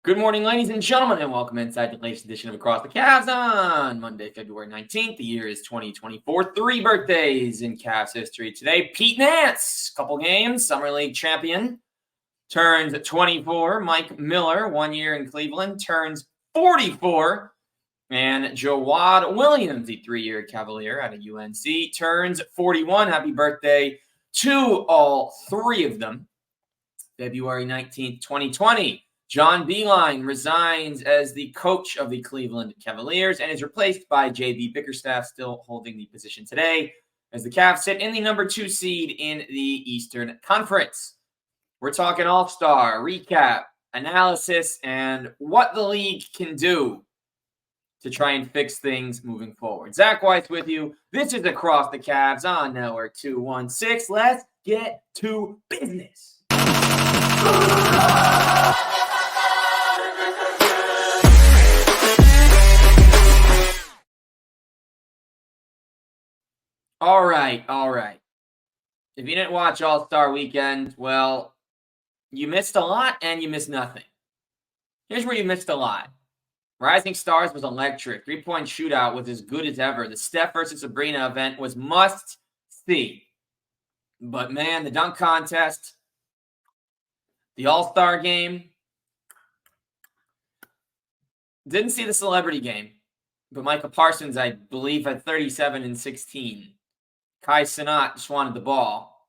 Good morning, ladies and gentlemen, and welcome inside the latest edition of Across the Cavs on Monday, February 19th. The year is 2024. 3 birthdays in Cavs history today. Pete Nance, couple games, Summer League champion, turns 24. Mike Miller, 1 year in Cleveland, turns 44. And Jawad Williams, the 3-year Cavalier out of UNC, turns 41. Happy birthday to all three of them. February 19th, 2020. John Beilein resigns as the coach of the Cleveland Cavaliers and is replaced by J.B. Bickerstaff, still holding the position today, as the Cavs sit in the number 2 seed in the Eastern Conference. We're talking All-Star, recap, analysis, and what the league can do to try and fix things moving forward. Zach Weiss with you. This is Across the Cavs on Network 216. Let's get to business. All right. If you didn't watch All-Star Weekend, well, you missed a lot and you missed nothing. Here's where you missed a lot. Rising Stars was electric. 3-point shootout was as good as ever. The Steph versus Sabrina event was must see. But man, the dunk contest, the All-Star game, didn't see the celebrity game. But Michael Parsons, I believe, had 37 and 16. Kai Cenat just wanted the ball.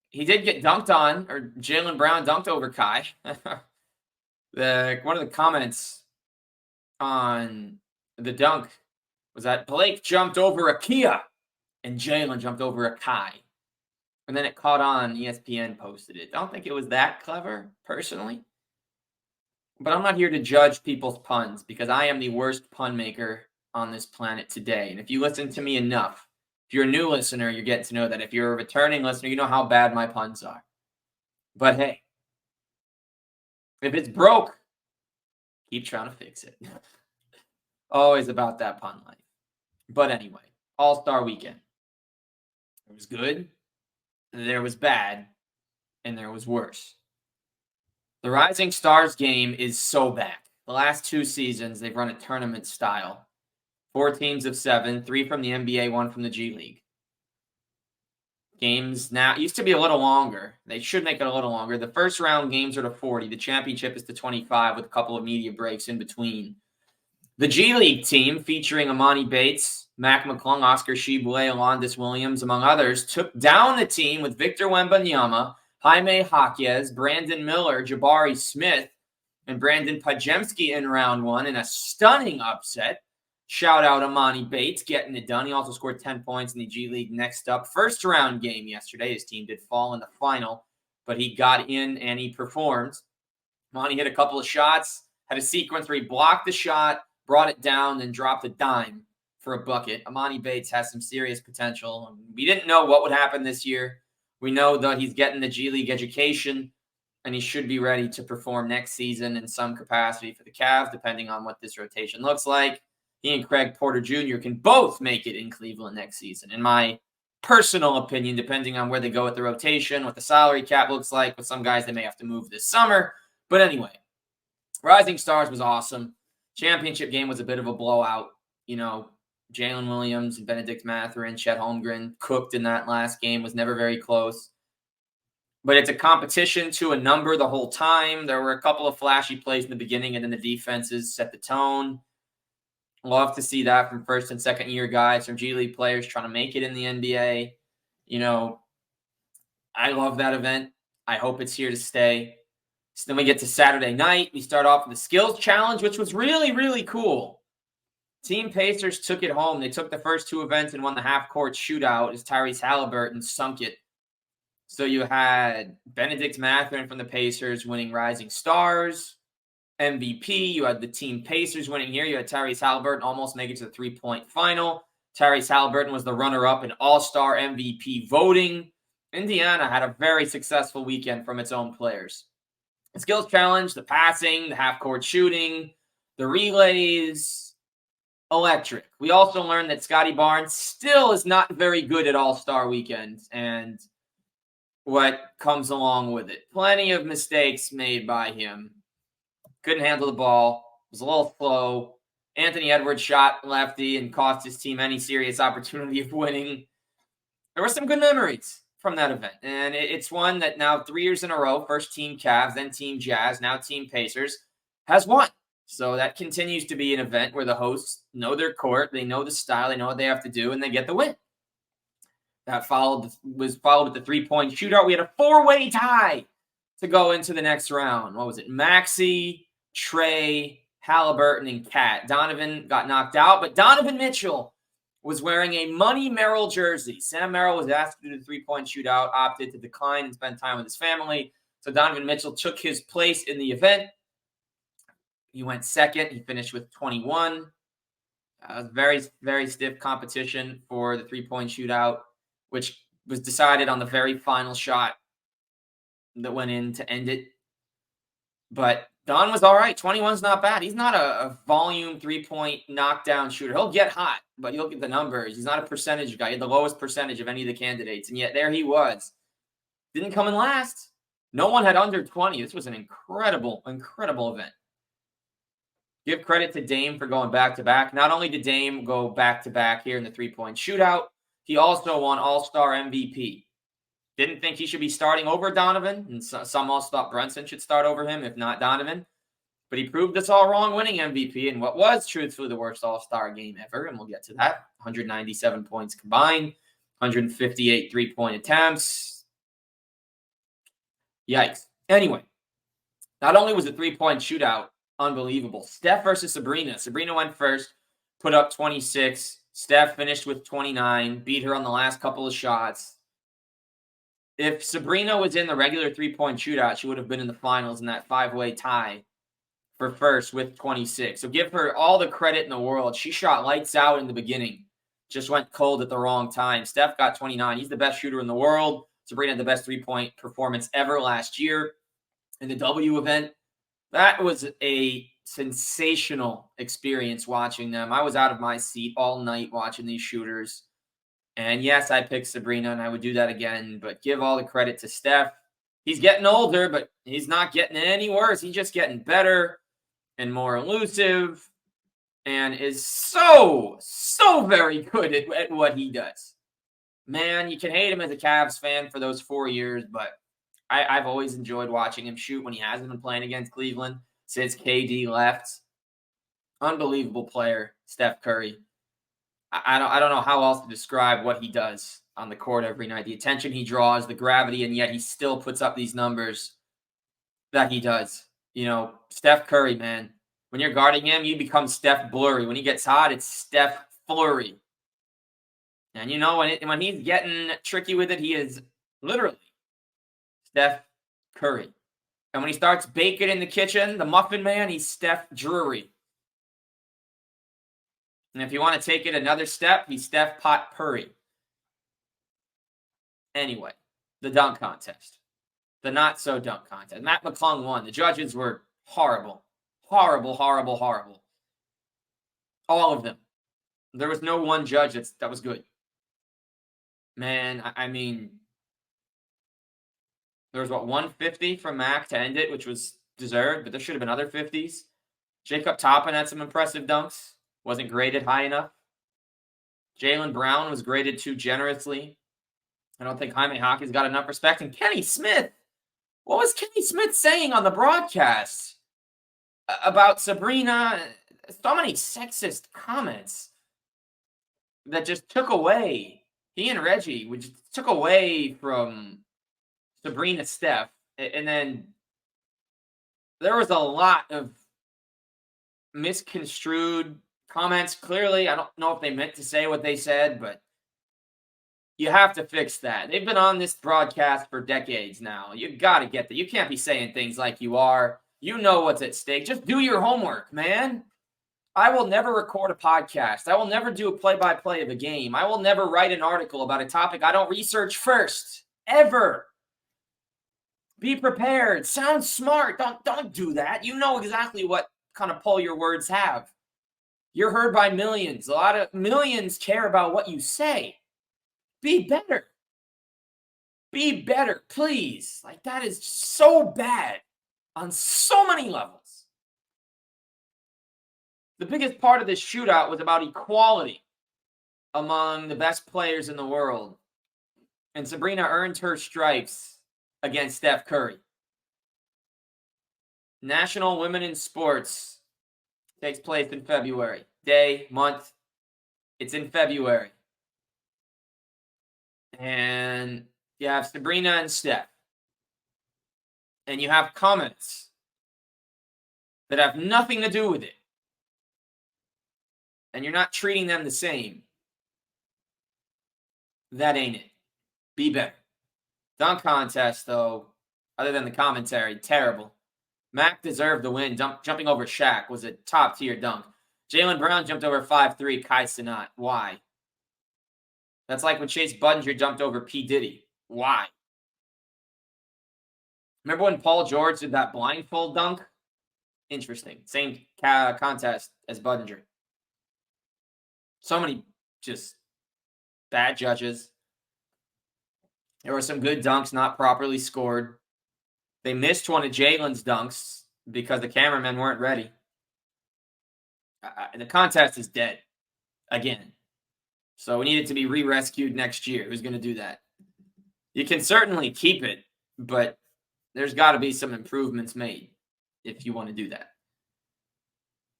He did get dunked on, or Jaylen Brown dunked over Kai. One of the comments on the dunk was that Blake jumped over a Kia and Jaylen jumped over a Kai. And then it caught on. ESPN posted it. Don't think it was that clever, personally. But I'm not here to judge people's puns because I am the worst pun maker on this planet today. And if you listen to me enough, if you're a new listener, you're getting to know that. If you're a returning listener, you know how bad my puns are. But hey, if it's broke, keep trying to fix it. Always about that pun life. But anyway, All-Star Weekend. It was good, there was bad, and there was worse. The Rising Stars game is so back. The last 2 seasons, they've run a tournament style. 4 teams of 7, 3 from the NBA, 1 from the G League. Games now used to be a little longer. They should make it a little longer. The first round games are to 40. The championship is to 25 with a couple of media breaks in between. The G League team, featuring Amani Bates, Mac McClung, Oscar Tshiebwe, Alondas Williams, among others, took down the team with Victor Wembanyama, Jaime Jaquez, Brandon Miller, Jabari Smith, and Brandon Pajemski in round 1 in a stunning upset. Shout out Amani Bates getting it done. He also scored 10 points in the G League next up. First round game yesterday. His team did fall in the final, but he got in and he performed. Amani hit a couple of shots, had a sequence where he blocked the shot, brought it down, then dropped a dime for a bucket. Amani Bates has some serious potential. We didn't know what would happen this year. We know that he's getting the G League education, and he should be ready to perform next season in some capacity for the Cavs, depending on what this rotation looks like. He and Craig Porter Jr. can both make it in Cleveland next season, in my personal opinion, depending on where they go with the rotation, what the salary cap looks like. With some guys, they may have to move this summer. But anyway, Rising Stars was awesome. Championship game was a bit of a blowout. You know, Jalen Williams and Benedict Mathurin, Chet Holmgren cooked in that last game. Was never very close. But it's a competition to a number the whole time. There were a couple of flashy plays in the beginning, and then the defenses set the tone. Love to see that from first and second year guys, from G League players trying to make it in the NBA. You know, I love that event. I hope it's here to stay. So then we get to Saturday night. We start off with the skills challenge, which was really, really cool. Team Pacers took it home. They took the first 2 events and won the half-court shootout as Tyrese Halliburton sunk it. So you had Benedict Mathurin from the Pacers winning Rising Stars MVP. You had the Team Pacers winning here. You had Tyrese Halliburton almost make it to the 3-point final. Tyrese Halliburton was the runner-up in All-Star MVP voting. Indiana had a very successful weekend from its own players. The skills challenge, the passing, the half-court shooting, the relays, electric. We also learned that Scotty Barnes still is not very good at All-Star weekend and what comes along with it. Plenty of mistakes made by him. couldn't handle the ball, was a little slow. Anthony Edwards shot lefty and cost his team any serious opportunity of winning. There were some good memories from that event, and it's one that now 3 years in a row, first Team Cavs, then Team Jazz, now Team Pacers, has won. So that continues to be an event where the hosts know their court, they know the style, they know what they have to do, and they get the win. That was followed with the three-point shootout. We had a four-way tie to go into the next round. What was it? Maxey, Trey, Halliburton, and Cat. Donovan got knocked out, but Donovan Mitchell was wearing a Money Merrill jersey. Sam Merrill was asked to do the three-point shootout, opted to decline and spend time with his family. So Donovan Mitchell took his place in the event. He went second. He finished with 21. Very, very stiff competition for the three-point shootout, which was decided on the very final shot that went in to end it. But Don was all right. 21's not bad. He's not a volume three-point knockdown shooter. He'll get hot, but you look at the numbers. He's not a percentage guy. He had the lowest percentage of any of the candidates, and yet there he was. Didn't come in last. No one had under 20. This was an incredible, incredible event. Give credit to Dame for going back-to-back. Not only did Dame go back-to-back here in the three-point shootout, he also won All-Star MVP. Didn't think he should be starting over Donovan, and some also thought Brunson should start over him, if not Donovan. But he proved us all wrong, winning MVP in what was truthfully the worst All-Star game ever, and we'll get to that. 197 points combined, 158 three-point attempts. Yikes. Anyway, not only was the three-point shootout unbelievable, Steph versus Sabrina. Sabrina went first, put up 26. Steph finished with 29, beat her on the last couple of shots. If Sabrina was in the regular three-point shootout, she would have been in the finals in that five-way tie for first with 26. So give her all the credit in the world. She shot lights out in the beginning. Just went cold at the wrong time. Steph got 29. He's the best shooter in the world. Sabrina had the best three-point performance ever last year in the W event. That was a sensational experience watching them. I was out of my seat all night watching these shooters. And yes, I picked Sabrina, and I would do that again. But give all the credit to Steph. He's getting older, but he's not getting any worse. He's just getting better and more elusive and is so very good at what he does. Man, you can hate him as a Cavs fan for those 4 years, but I've always enjoyed watching him shoot when he hasn't been playing against Cleveland since KD left. Unbelievable player, Steph Curry. I don't know how else to describe what he does on the court every night. The attention he draws, the gravity, and yet he still puts up these numbers that he does. You know, Steph Curry, man. When you're guarding him, you become Steph Blurry. When he gets hot, it's Steph Flurry. And you know, when he's getting tricky with it, he is literally Steph Curry. And when he starts baking in the kitchen, the Muffin Man, he's Steph Drury. And if you want to take it another step, he's Steph Potpourri. Anyway, the dunk contest. The not-so-dunk contest. Matt McClung won. The judges were horrible. Horrible, horrible, horrible. All of them. There was no one judge that was good. Man, I mean, there was, 150 from Mac to end it, which was deserved, but there should have been other 50s. Jacob Toppin had some impressive dunks. Wasn't graded high enough. Jaylen Brown was graded too generously. I don't think Jaime Hockey's got enough respect. And Kenny Smith, what was Kenny Smith saying on the broadcast about Sabrina? So many sexist comments that just took away. He and Reggie just took away from Sabrina Steph. And then there was a lot of misconstrued comments. Clearly, I don't know if they meant to say what they said, but you have to fix that. They've been on this broadcast for decades now. You got to get that. You can't be saying things like you are. You know what's at stake. Just do your homework, man. I will never record a podcast. I will never do a play-by-play of a game. I will never write an article about a topic I don't research first. Ever. Be prepared. Sound smart. Don't do that. You know exactly what kind of pull your words have. You're heard by millions. A lot of millions care about what you say. Be better. Be better, please. Like, that is so bad on so many levels. The biggest part of this shootout was about equality among the best players in the world. And Sabrina earned her stripes against Steph Curry. National Women in Sports takes place in February. Day, month, it's in February. And you have Sabrina and Steph. And you have comments that have nothing to do with it. And you're not treating them the same. That ain't it. Be better. Dunk contest, though, other than the commentary, terrible. Mac deserved the win. Jumping over Shaq was a top-tier dunk. Jaylen Brown jumped over 5'3", Kai Cenat. Why? That's like when Chase Budinger jumped over P. Diddy. Why? Remember when Paul George did that blindfold dunk? Interesting. Same contest as Budinger. So many just bad judges. There were some good dunks not properly scored. They missed one of Jaylen's dunks because the cameramen weren't ready. The contest is dead again. So we need it to be re-rescued next year. Who's going to do that? You can certainly keep it, but there's got to be some improvements made if you want to do that.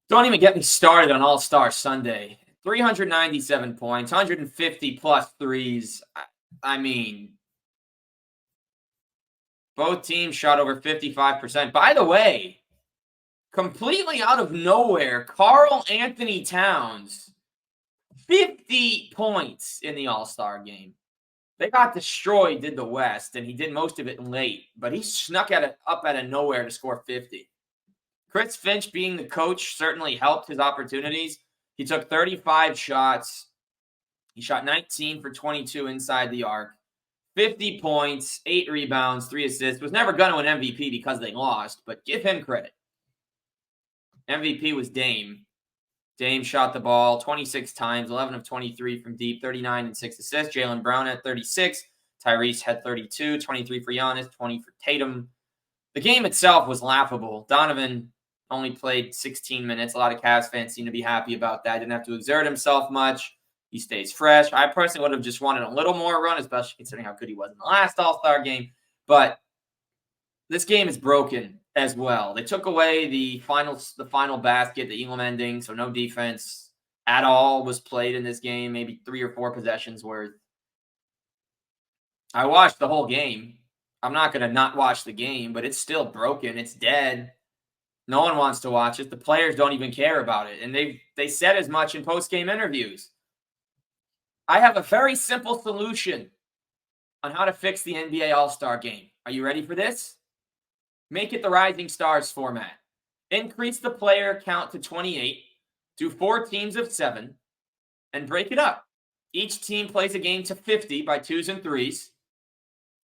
Don't even get me started on All-Star Sunday. 397 points, 150 plus threes. I mean, both teams shot over 55%. By the way, completely out of nowhere, Karl Anthony Towns, 50 points in the All-Star game. They got destroyed, did the West, and he did most of it late, but he snuck up out of nowhere to score 50. Chris Finch being the coach certainly helped his opportunities. He took 35 shots. He shot 19 for 22 inside the arc. 50 points, 8 rebounds, 3 assists. Was never going to win MVP because they lost, but give him credit. MVP was Dame. Dame shot the ball 26 times, 11 of 23 from deep, 39 and 6 assists. Jaylen Brown had 36. Tyrese had 32, 23 for Giannis, 20 for Tatum. The game itself was laughable. Donovan only played 16 minutes. A lot of Cavs fans seem to be happy about that. Didn't have to exert himself much. He stays fresh. I personally would have just wanted a little more run, especially considering how good he was in the last All-Star game. But this game is broken as well. They took away the final basket, the Elam ending, so no defense at all was played in this game, maybe 3 or 4 possessions worth. I watched the whole game. I'm not going to not watch the game, but it's still broken. It's dead. No one wants to watch it. The players don't even care about it. And they said as much in post-game interviews. I have a very simple solution on how to fix the NBA All-Star game. Are you ready for this? Make it the Rising Stars format. Increase the player count to 28, do 4 teams of 7, and break it up. Each team plays a game to 50 by 2s and 3s.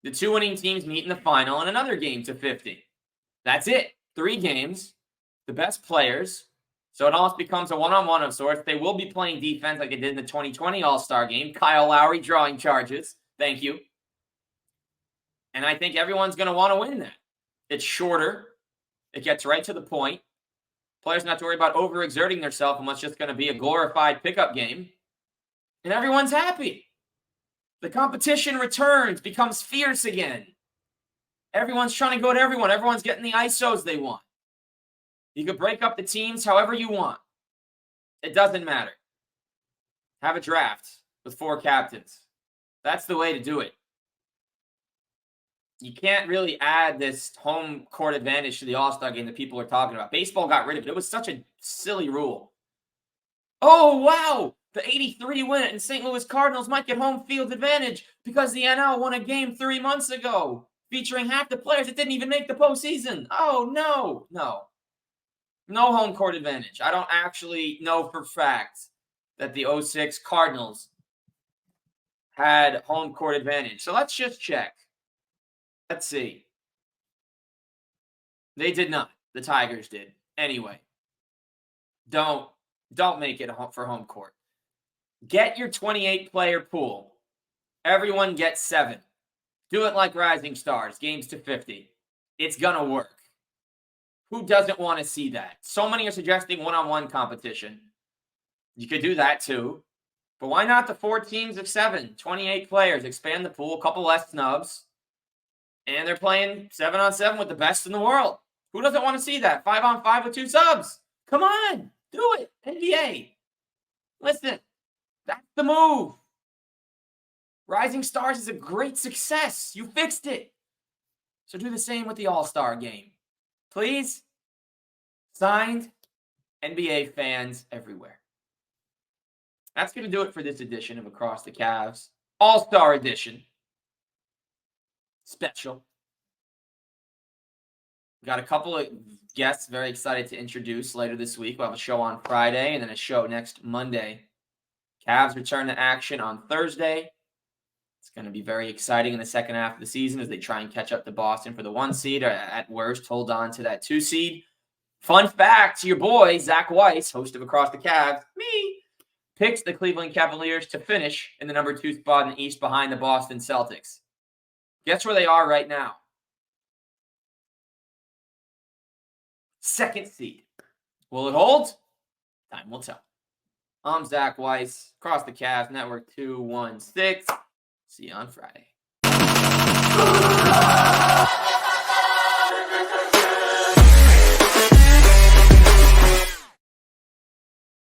The 2 winning teams meet in the final and another game to 50. That's it. 3 games, the best players. So it almost becomes a one-on-one of sorts. They will be playing defense like they did in the 2020 All-Star game. Kyle Lowry drawing charges. Thank you. And I think everyone's going to want to win that. It's shorter. It gets right to the point. Players not have to worry about overexerting themselves unless it's just going to be a glorified pickup game. And everyone's happy. The competition returns, becomes fierce again. Everyone's trying to go to everyone. Everyone's getting the ISOs they want. You can break up the teams however you want. It doesn't matter. Have a draft with 4 captains. That's the way to do it. You can't really add this home court advantage to the All-Star game that people are talking about. Baseball got rid of it. It was such a silly rule. Oh, wow. The 83 win and St. Louis Cardinals might get home field advantage because the NL won a game 3 months ago featuring half the players that didn't even make the postseason. Oh, no. No home court advantage. I don't actually know for fact that the 06 Cardinals had home court advantage. So let's just check. Let's see. They did not. The Tigers did. Anyway, don't make it for home court. Get your 28-player pool. Everyone gets 7. Do it like Rising Stars, games to 50. It's going to work. Who doesn't want to see that? So many are suggesting one-on-one competition. You could do that too. But why not the 4 teams of 7, 28 players, expand the pool, a couple less snubs, and they're playing 7-on-7 with the best in the world. Who doesn't want to see that? 5-on-5 with 2 subs. Come on, do it. NBA. Listen, that's the move. Rising Stars is a great success. You fixed it. So do the same with the All-Star game. Please. Signed, NBA fans everywhere. That's going to do it for this edition of Across the Cavs. All-Star edition. Special. Got a couple of guests very excited to introduce later this week. We'll have a show on Friday and then a show next Monday. Cavs return to action on Thursday. It's going to be very exciting in the second half of the season as they try and catch up to Boston for the 1 seed, or at worst, hold on to that 2 seed. Fun fact, your boy, Zach Weiss, host of Across the Cavs, me, picks the Cleveland Cavaliers to finish in the number 2 spot in the East behind the Boston Celtics. Guess where they are right now? 2nd seed. Will it hold? Time will tell. I'm Zach Weiss, Across the Cavs, Network 216. See you on Friday.